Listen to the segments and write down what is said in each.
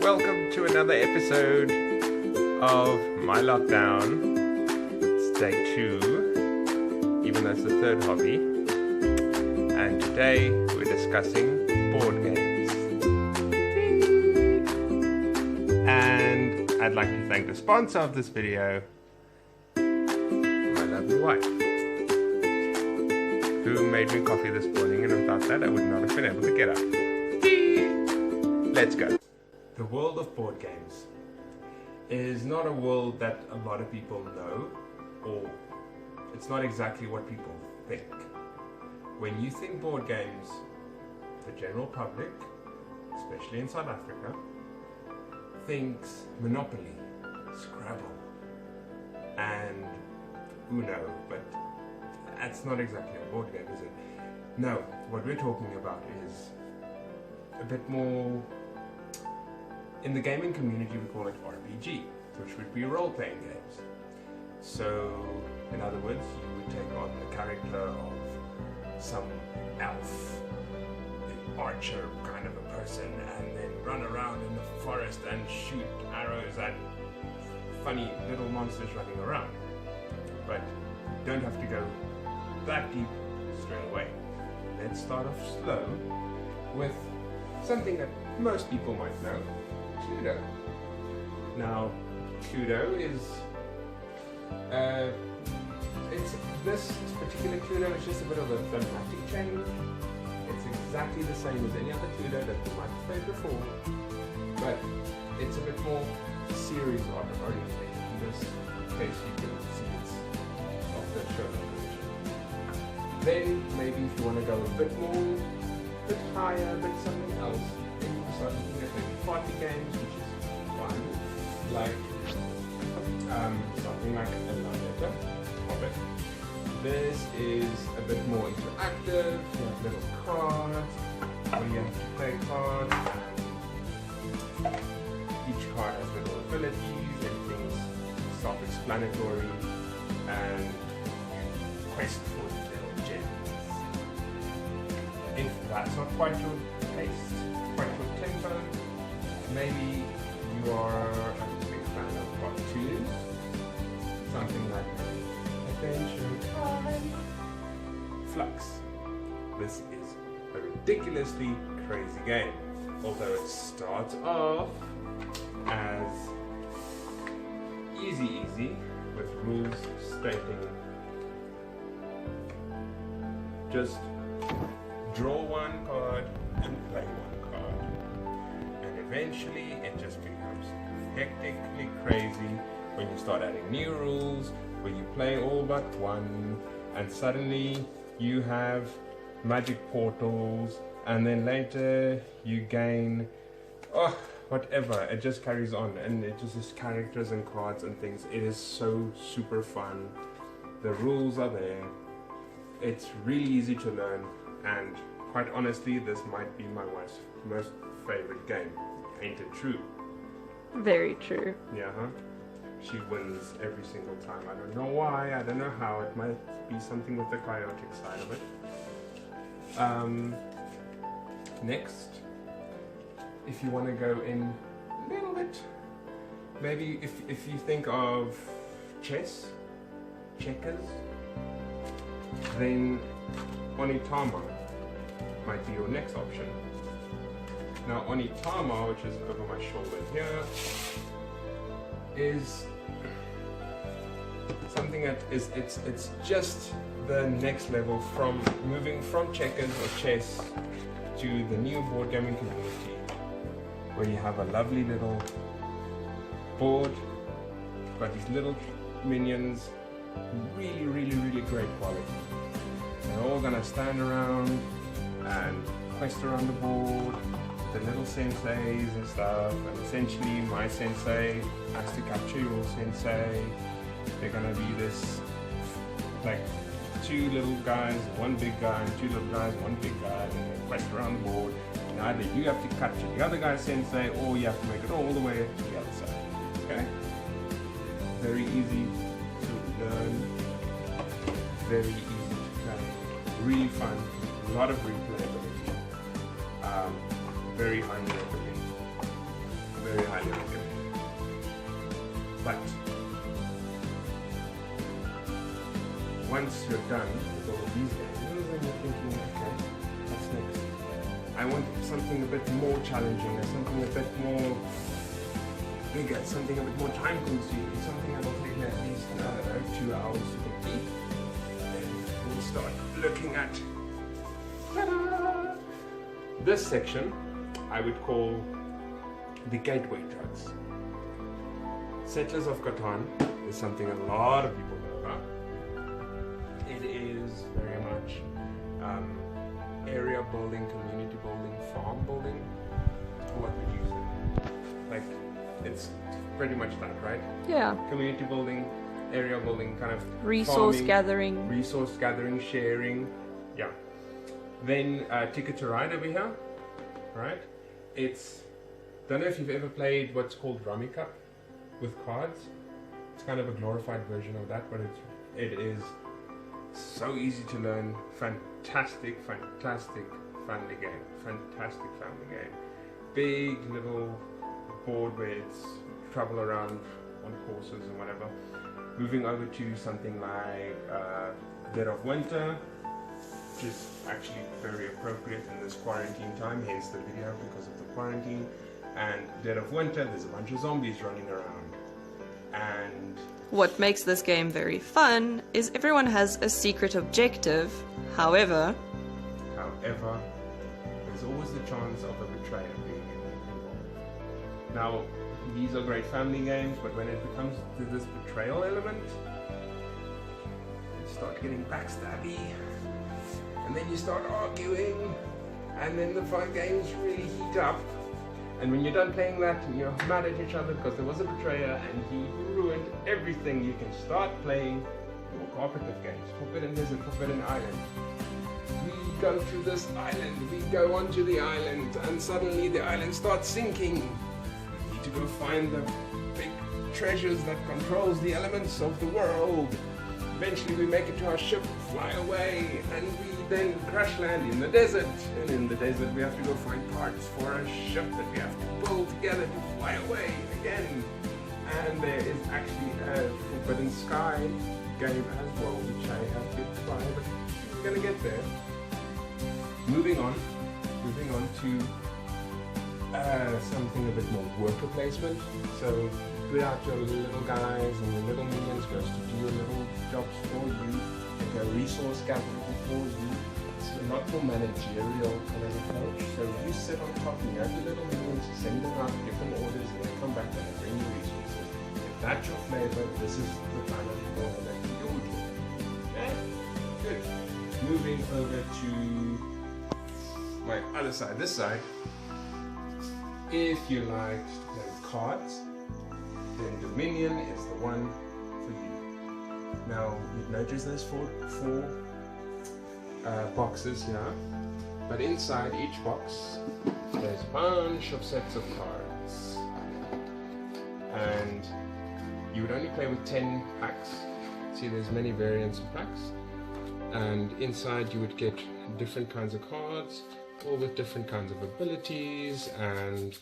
Welcome to another episode of my lockdown. It's day 2, even though it's the third hobby. And today we're discussing board games. And I'd like to thank the sponsor of this video, my lovely wife, who made me coffee this morning, and without that I would not have been able to get up. Let's go. The world of board games is not a world that a lot of people know, or it's not exactly what people think. When you think board games, the general public, especially in South Africa, thinks Monopoly, Scrabble, and Uno, but that's not exactly a board game, is it? No, what we're talking about is a bit more. In the gaming community, we call it RPG, which would be role-playing games. So, in other words, you would take on the character of some elf, an archer kind of a person, and then run around in the forest and shoot arrows at funny little monsters running around. But you don't have to go that deep straight away. Let's start off slow with something that most people might know. Cluedo. Now, Cluedo is this particular Cluedo is just a bit of a thematic change. It's exactly the same as any other Cluedo that you might have played before, but it's a bit more series oriented. In this case, you can see it's of the show version. Then maybe if you want to go a bit higher, a bit something else, then you can start looking at maybe party games, which is fun, like something like a letter, Hobbit. This is a bit more interactive. You have little cards, where you have to play cards. Each card has little abilities, everything's self-explanatory, and quest for little gems. If that's not quite your taste, quite your tempo, maybe you are a big fan of cartoons, something like Adventure Time, Flux. This is a ridiculously crazy game, although it starts off as easy with rules stating just draw one card and play one card, and eventually it just becomes hectically crazy when you start adding new rules where you play all but one, and suddenly you have magic portals, and then later you gain whatever. It just carries on, and it just is characters and cards and things. It is so super fun. The rules are there. It's really easy to learn, and quite honestly, this might be my wife's most favorite game. Ain't it true? Very true. Yeah, huh? She wins every single time. I don't know why, I don't know how. It might be something with the chaotic side of it. Next, if you want to go in a little bit, maybe if you think of chess, checkers, then Onitama might be your next option. Now, Onitama, which is over my shoulder here, is something that is it's just the next level from moving from checkers or chess to the new board gaming community, where you have a lovely little board, got these little minions, really great quality. They're all gonna stand around and quest around the board, the little senseis and stuff, and essentially my sensei has to capture your sensei. They're gonna be this, like, 2 little guys, 1 big guy, and 2 little guys, 1 big guy, and they quest around the board. And either you have to capture the other guy's sensei, or you have to make it all the way to the other side. Okay? Very easy to learn, very easy to play, really fun, a lot of replayability. Very high replayability, very like it. But once you're done with all of these games, then you're thinking, okay, what's next? I want something a bit more challenging, or something a bit more bigger, something a bit more time consuming, something that will take me at least, I don't know, 2 hours to complete. Then we'll start looking at this section. I would call the gateway drugs. Settlers of Catan is something a lot of people know about. It is very much area building, community building, farm building. What would you say? Like, it's pretty much that, right? Yeah. Community building, area building, kind of Resource farming, gathering. sharing. Yeah. Then Ticket to Ride over here, right? It's, don't know if you've ever played what's called Rummy Cup with cards. It's kind of a glorified version of that, but it is so easy to learn. Fantastic family game. Fantastic family game. Big little board where it's travel around on courses and whatever. Moving over to something like Dead of Winter, which is actually very appropriate in this quarantine time, hence the video because of the quarantine. And Dead of Winter, there's a bunch of zombies running around. And What makes this game very fun is everyone has a secret objective. However, there's always the chance of a betrayer being involved. Now, these are great family games, but when it comes to this betrayal element, you start getting backstabby, and then you start arguing, and then the fun games really heat up. And when you're done playing that and you're mad at each other because there was a betrayer and he ruined everything, you can start playing your cooperative games. Forbidden Desert, Forbidden Island. We go to this island, we go onto the island, and suddenly the island starts sinking. We need to go find the big treasures that controls the elements of the world. Eventually we make it to our ship, fly away, and we then crash land in the desert. And in the desert we have to go find parts for a ship that we have to pull together to fly away again. And there is actually a Forbidden Sky game as well, which I have yet to try, but we're gonna get there. Moving on to something a bit more worker placement. So put out your little guys and your little minions goes to do your little jobs for you, like a resource gathering for you. It's a lot more managerial kind of approach. So you sit on top and you have your little minions, you send them out, give them orders, and they come back and they bring you resources. If that's your flavor, this is the kind of order that you would do. Okay? Good. Moving over to my other side, this side. If you like to play with cards, then Dominion is the one for you. Now, you've noticed there's four boxes here, but inside each box there's a bunch of sets of cards. And you would only play with 10 packs. See, there's many variants of packs. And inside you would get different kinds of cards, all with different kinds of abilities, and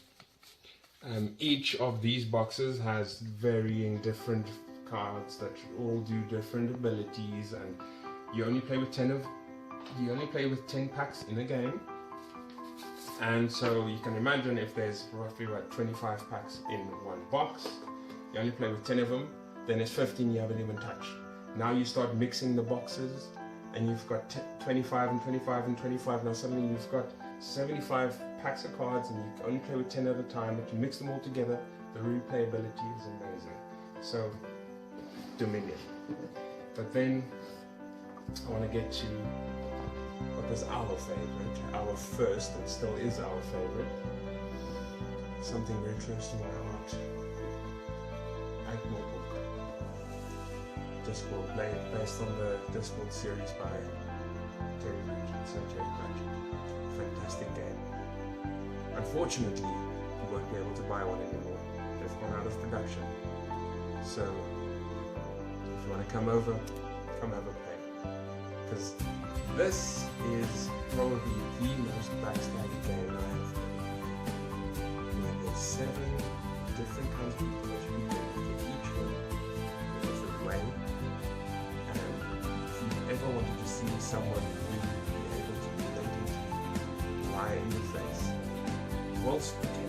each of these boxes has varying different cards that all do different abilities, and you only play with 10 packs in a game. And so you can imagine if there's roughly about 25 packs in one box, you only play with 10 of them, then there's 15 you haven't even touched. Now you start mixing the boxes, and you've got 25 and 25 and 25. Now suddenly you've got 75 packs of cards, and you can only play with 10 at a time, but you mix them all together, the replayability is amazing. So, Dominion. But then I want to get to what was our favorite, our first, and still is our favorite. Something very close to my heart. Agmore book. Discworld, based on the Discworld series by Terry Pratchett. Fantastic game. Unfortunately, you won't be able to buy one anymore. They've gone out of production. So, if you want to come over, come have a play. Because this is probably the most backstabby game I have played. There's 7 ever wanted to see someone who would be able to blatantly lie in your face whilst pretending